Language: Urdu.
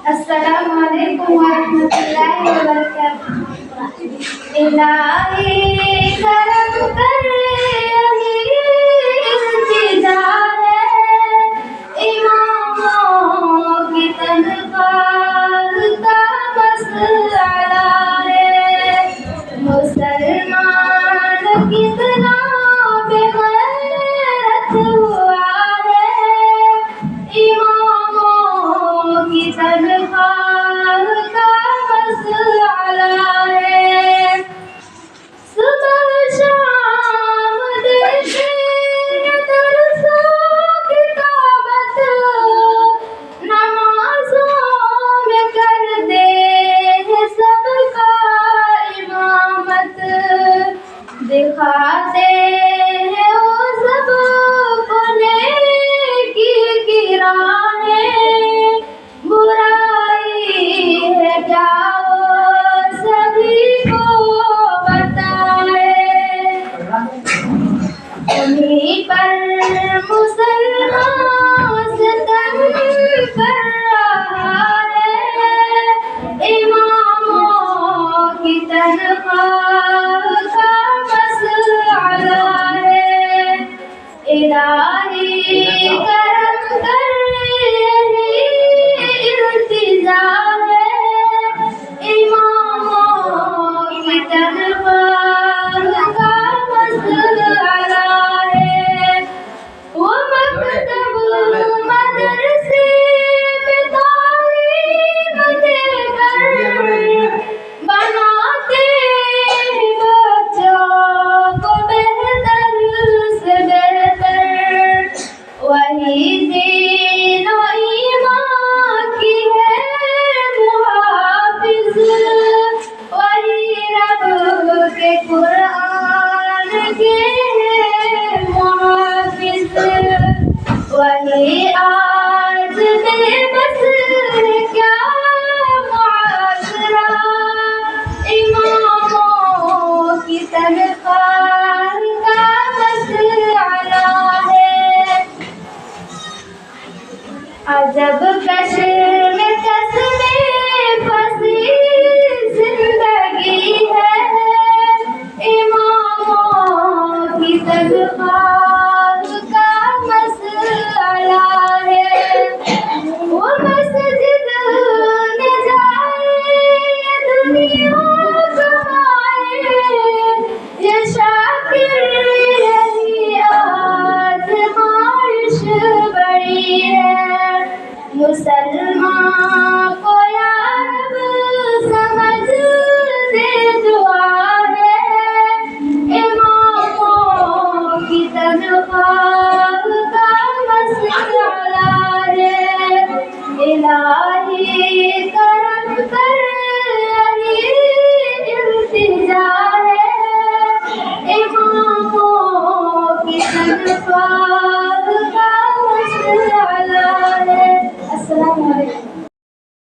السلام علیکم ورحمۃ اللہ وبرکاتہ۔ الہی کرم کر یہی التجا ہے، اماموں کی تنخواہ کا مسئلہ ہے، مسلمان کتنا بے غیرت ہوا ہے، اماموں کی تنخواہ کا مسئلہ ہے، صبح شام دیتے درس و کتابت، نمازوں میں کرتے ہیں سب کا امامت، دکھاتے ہیں وہ سب کو نیکی کی راہیں، برائی ہے کیا وہ سبھی کو بتائے، انہیں پر مسلمان ستم کر رہا ہے، اماموں کی تنخواہ کا مسئلہ ہے، الہی کرم کر یہی التجا ہے، اماموں کی تنخواہ کا مسئلہ ہے، وہ مکتب مدرسے میں تعلیم دے کر بناتے ہیں بچوں کو بہتر سے بہتر، وہی دین و ایمان کی ہے محافظ، وہی رب کے قرآن کے ہے محافظ، وہی آج بے بس ہے کیا معاشرہ، اماموں کی تنخواہ کا مسئلہ ہے، عجب کشر میں قسمیں پھنسی زندگی ہے، اماموں کی تنخواہ کا مسئلہ ہے، وہ مسجد میں جائے یا دنیا کمائے، یہ شاکر یہی آزمائش بڑی ہے، مسلمان کو یا رب سمجھ دے دعا ہے، اماموں کی تنخواہ کا مسئلہ ہے، الہی کرم کر یہی التجا ہے، اماموں کی تنخواہ